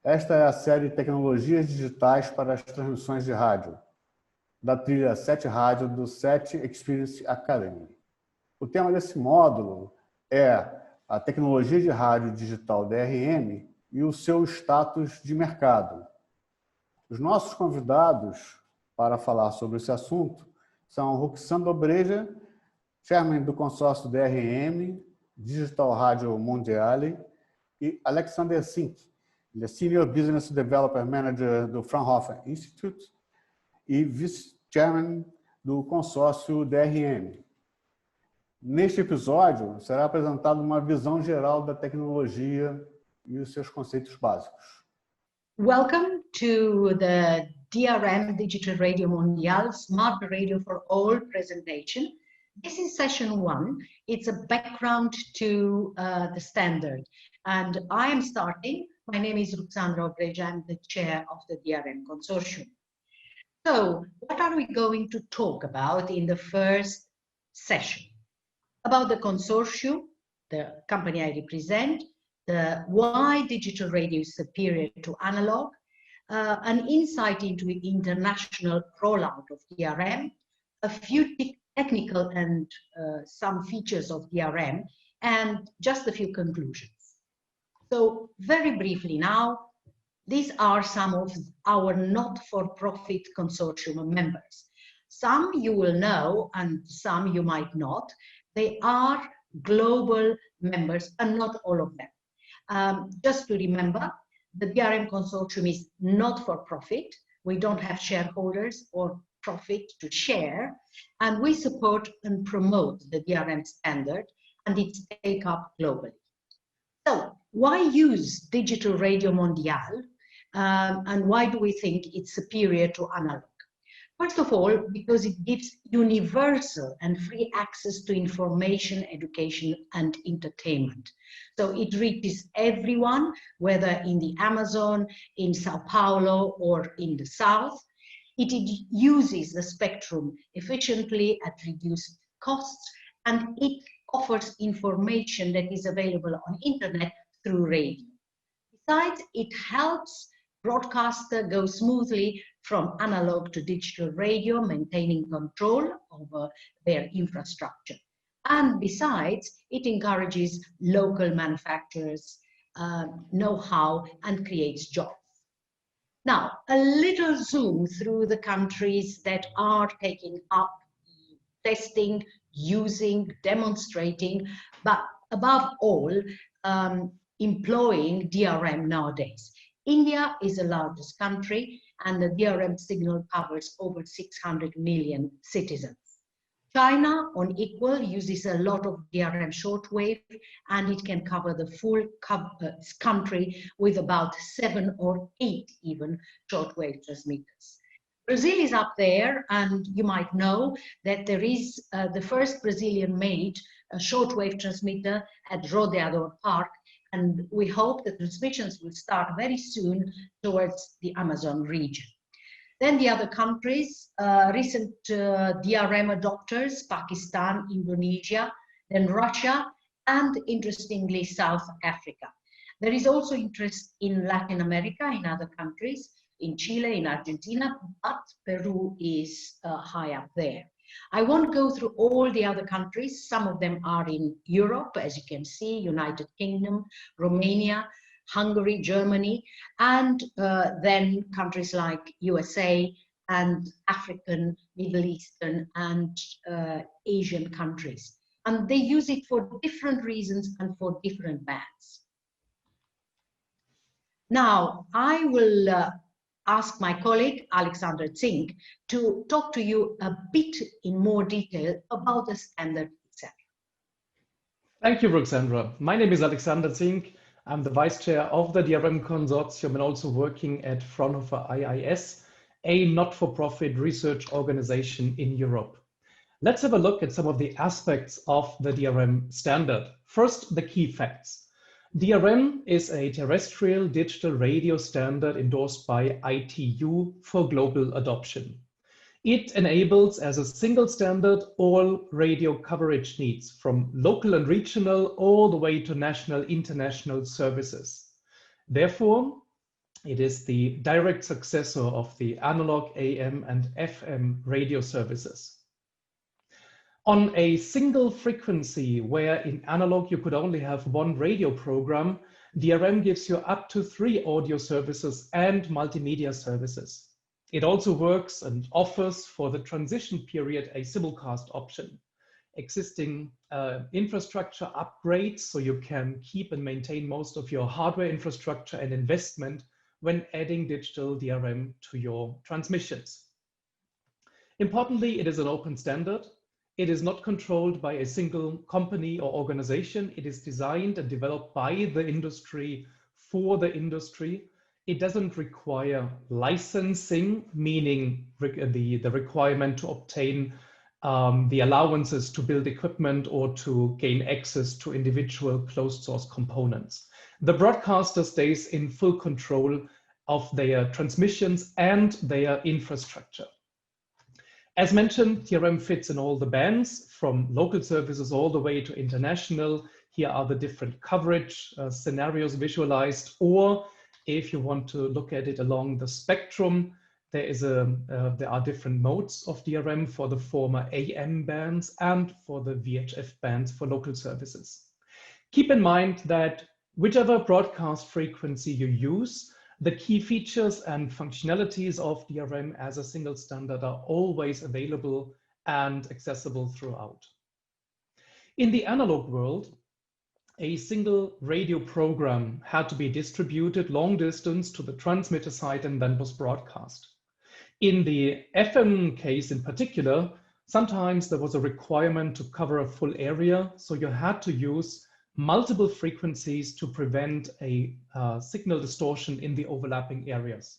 Esta é a série Tecnologias Digitais para as Transmissões de Rádio, da trilha 7 Rádio do 7 Experience Academy. O tema desse módulo é a Tecnologia de Rádio Digital DRM e o seu status de mercado. Os nossos convidados para falar sobre esse assunto são Ruxandra Obreja, chairman do Consórcio DRM, Digital Radio Mondiale, e Alexander Zink, ele é Senior Business Developer Manager do Fraunhofer Institute e Vice-Chairman do Consórcio DRM. Neste episódio, será apresentada uma visão geral da tecnologia e os seus conceitos básicos. Welcome to the DRM Digital Radio Mondiale Smart Radio for All presentation. This is session 1. It's a background to the standard. And I am starting. My name is Ruxandra Obreja. I'm the chair of the DRM Consortium. So what are we going to talk about in the first session? About the consortium, the company I represent, why digital radio is superior to analog, an insight into the international rollout of DRM, a few technical and some features of DRM, and just a few conclusions. So very briefly now, these are some of our not-for-profit consortium members. Some you will know and some you might not. They are global members and not all of them. Just to remember, the DRM consortium is not for profit. We don't have shareholders or profit to share, and we support and promote the DRM standard and its take-up globally. So why use Digital Radio Mondiale, and why do we think it's superior to analog? First of all, because it gives universal and free access to information, education, and entertainment. So it reaches everyone, whether in the Amazon, in Sao Paulo, or in the South. It uses the spectrum efficiently at reduced costs, and it offers information that is available on internet through radio. Besides, it helps broadcaster go smoothly from analog to digital radio, maintaining control over their infrastructure. And besides, it encourages local manufacturers, know-how, and creates jobs. Now, a little zoom through the countries that are taking up testing, using, demonstrating, but above all, employing DRM nowadays. India is the largest country, and the DRM signal covers over 600 million citizens. China, on equal, uses a lot of DRM shortwave, and it can cover the full country with about 7 or 8 even shortwave transmitters. Brazil is up there, and you might know that there is the first Brazilian-made shortwave transmitter at Rodeador Park, and we hope the transmissions will start very soon towards the Amazon region. Then the other countries, recent DRM adopters, Pakistan, Indonesia, then Russia, and interestingly, South Africa. There is also interest in Latin America, in other countries, in Chile, in Argentina, but Peru is high up there. I won't go through all the other countries. Some of them are in Europe, as you can see, United Kingdom, Romania, Hungary, Germany, and then countries like USA and African, Middle Eastern, and Asian countries. And they use it for different reasons and for different bands. Now, I will ask my colleague, Alexander Zink, to talk to you a bit in more detail about the standard itself. Thank you, Ruxandra. My name is Alexander Zink. I'm the Vice Chair of the DRM Consortium and also working at Fraunhofer IIS, a not-for-profit research organization in Europe. Let's have a look at some of the aspects of the DRM standard. First, the key facts. DRM is a terrestrial digital radio standard endorsed by ITU for global adoption. It enables, as a single standard, all radio coverage needs, from local and regional all the way to national, international services. Therefore, It is the direct successor of the analog AM and FM radio services. On a single frequency, where in analog you could only have one radio program, DRM gives you up to 3 audio services and multimedia services. It also works and offers for the transition period a simulcast option. Existing infrastructure upgrades, so you can keep and maintain most of your hardware infrastructure and investment when adding digital DRM to your transmissions. Importantly, it is an open standard. It is not controlled by a single company or organization. It is designed and developed by the industry for the industry. It doesn't require licensing, meaning the requirement to obtain the allowances to build equipment or to gain access to individual closed source components. The broadcaster stays in full control of their transmissions and their infrastructure. As mentioned, DRM fits in all the bands, from local services all the way to international. Here are the different coverage scenarios visualized, or if you want to look at it along the spectrum, there are different modes of DRM for the former AM bands and for the VHF bands for local services. Keep in mind that whichever broadcast frequency you use, the key features and functionalities of DRM as a single standard are always available and accessible throughout. In the analog world, a single radio program had to be distributed long distance to the transmitter site and then was broadcast. In the FM case in particular, sometimes there was a requirement to cover a full area, so you had to use multiple frequencies to prevent a signal distortion in the overlapping areas.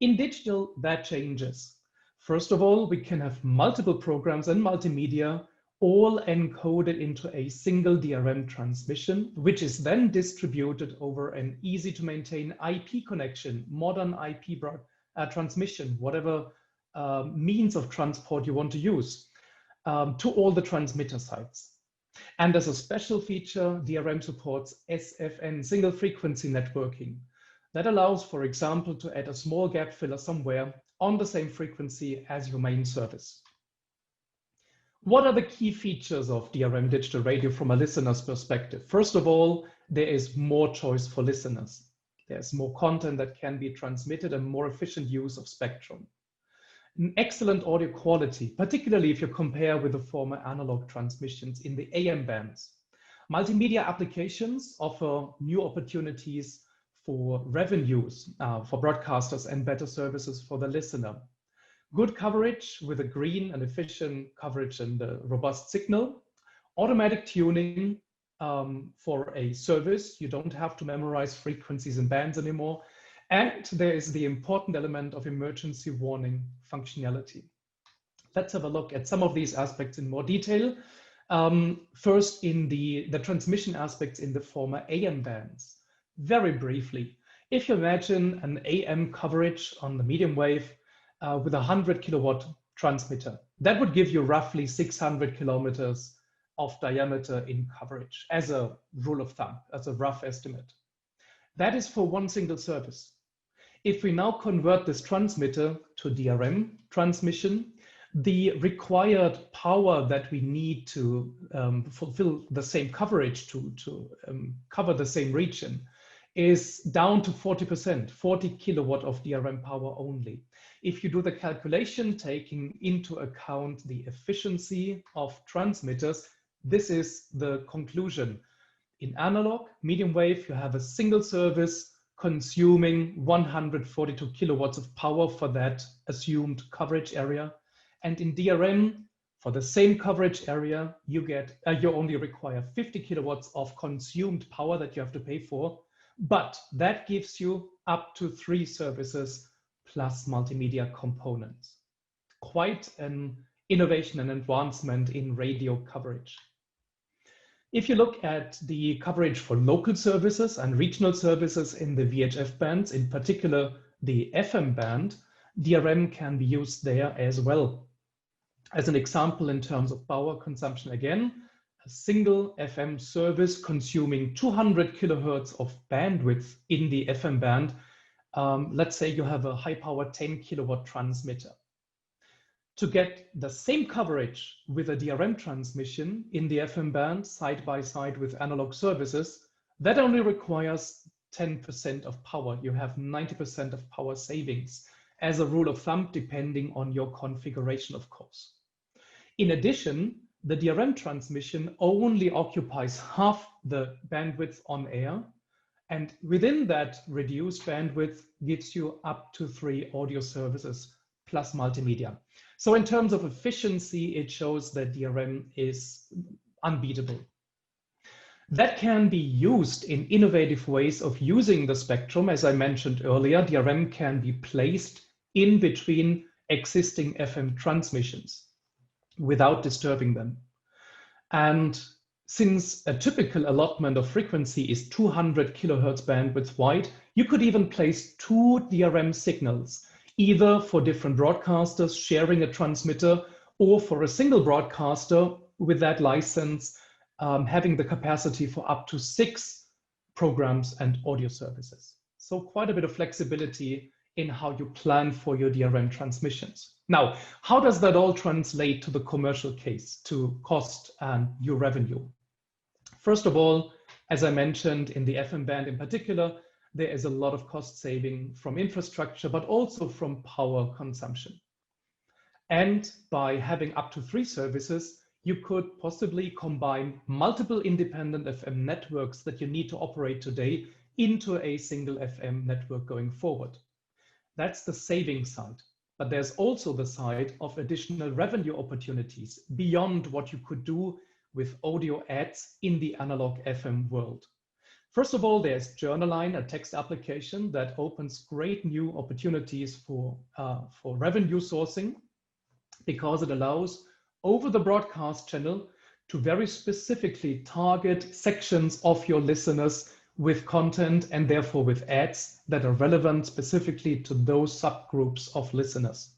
In digital, that changes. First of all, we can have multiple programs and multimedia all encoded into a single DRM transmission, which is then distributed over an easy to maintain IP connection, modern IP transmission, whatever means of transport you want to use, to all the transmitter sites. And as a special feature, DRM supports SFN, single frequency networking. That allows, for example, to add a small gap filler somewhere on the same frequency as your main service. What are the key features of DRM digital radio from a listener's perspective? First of all, there is more choice for listeners. There's more content that can be transmitted and more efficient use of spectrum. An excellent audio quality, particularly if you compare with the former analog transmissions in the AM bands. Multimedia applications offer new opportunities for revenues for broadcasters and better services for the listener. Good coverage with a green and efficient coverage and a robust signal. Automatic tuning for a service. You don't have to memorize frequencies and bands anymore. And there is the important element of emergency warning functionality. Let's have a look at some of these aspects in more detail. First, in the transmission aspects in the former AM bands. Very briefly, if you imagine an AM coverage on the medium wave with a 100 kilowatt transmitter, that would give you roughly 600 kilometers of diameter in coverage as a rule of thumb, as a rough estimate. That is for one single service. If we now convert this transmitter to DRM transmission, the required power that we need to fulfill the same coverage to cover the same region is down to 40%, 40 kilowatt of DRM power only. If you do the calculation taking into account the efficiency of transmitters, this is the conclusion. In analog, medium wave, you have a single service consuming 142 kilowatts of power for that assumed coverage area. And in DRM, for the same coverage area, you only require 50 kilowatts of consumed power that you have to pay for, but that gives you up to 3 services plus multimedia components. Quite an innovation and advancement in radio coverage. If you look at the coverage for local services and regional services in the VHF bands, in particular the FM band, DRM can be used there as well. As an example, in terms of power consumption, again, a single FM service consuming 200 kilohertz of bandwidth in the FM band let's say you have a high power 10 kilowatt transmitter. To get the same coverage with a DRM transmission in the FM band side by side with analog services, that only requires 10% of power. You have 90% of power savings as a rule of thumb, depending on your configuration, of course. In addition, the DRM transmission only occupies half the bandwidth on air, and within that reduced bandwidth gives you up to 3 audio services plus multimedia. So in terms of efficiency, it shows that DRM is unbeatable. That can be used in innovative ways of using the spectrum. As I mentioned earlier, DRM can be placed in between existing FM transmissions without disturbing them. And since a typical allotment of frequency is 200 kilohertz bandwidth wide, you could even place 2 DRM signals, either for different broadcasters sharing a transmitter or for a single broadcaster with that license having the capacity for up to 6 programs and audio services. So quite a bit of flexibility in how you plan for your DRM transmissions. Now, how does that all translate to the commercial case, to cost and your revenue? First of all, as I mentioned, in the FM band in particular, there is a lot of cost saving from infrastructure, but also from power consumption. And by having up to 3 services, you could possibly combine multiple independent FM networks that you need to operate today into a single FM network going forward. That's the saving side. But there's also the side of additional revenue opportunities beyond what you could do with audio ads in the analog FM world. First of all, there's Journaline, a text application that opens great new opportunities for revenue sourcing, because it allows over the broadcast channel to very specifically target sections of your listeners with content and therefore with ads that are relevant specifically to those subgroups of listeners.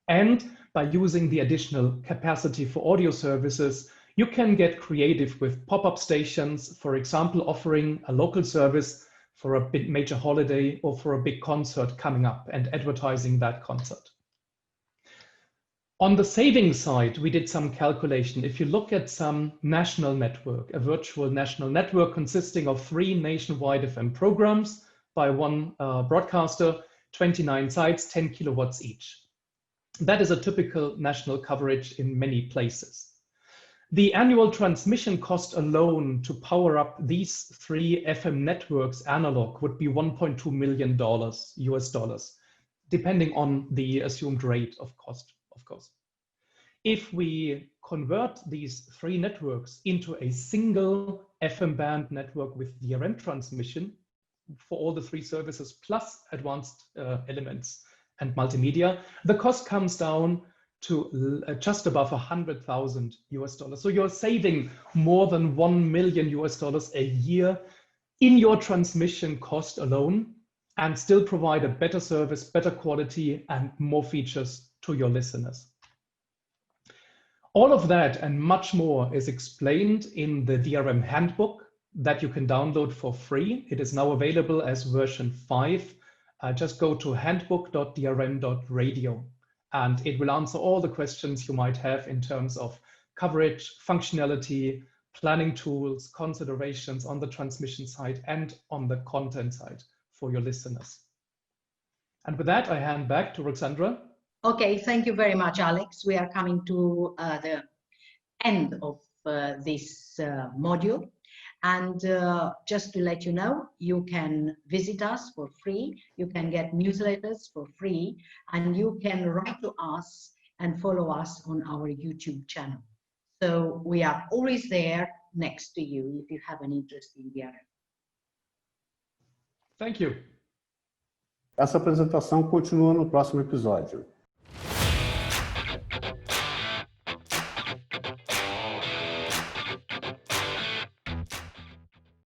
And by using the additional capacity for audio services, you can get creative with pop-up stations, for example, offering a local service for a big major holiday or for a big concert coming up and advertising that concert. On the savings side, we did some calculation. If you look at some national network, a virtual national network consisting of 3 nationwide FM programs by 1 broadcaster, 29 sites, 10 kilowatts each. That is a typical national coverage in many places. The annual transmission cost alone to power up these 3 FM networks analog would be $1.2 million US dollars, depending on the assumed rate of cost, of course. If we convert these 3 networks into a single FM band network with DRM transmission for all the 3 services plus advanced elements and multimedia, the cost comes down to just above $100,000 US dollars. So you're saving more than $1 million US dollars a year in your transmission cost alone, and still provide a better service, better quality, and more features to your listeners. All of that and much more is explained in the DRM Handbook that you can download for free. It is now available as version 5. Just go to handbook.drm.radio and it will answer all the questions you might have in terms of coverage, functionality, planning tools, considerations on the transmission side and on the content side for your listeners. And with that, I hand back to Ruxandra. Okay, thank you very much, Alex. We are coming to the end of this module. And just to let you know, you can visit us for free, you can get newsletters for free, and you can write to us and follow us on our YouTube channel. So we are always there next to you if you have an interest in DRM. Thank you. Essa apresentação continua no próximo episódio.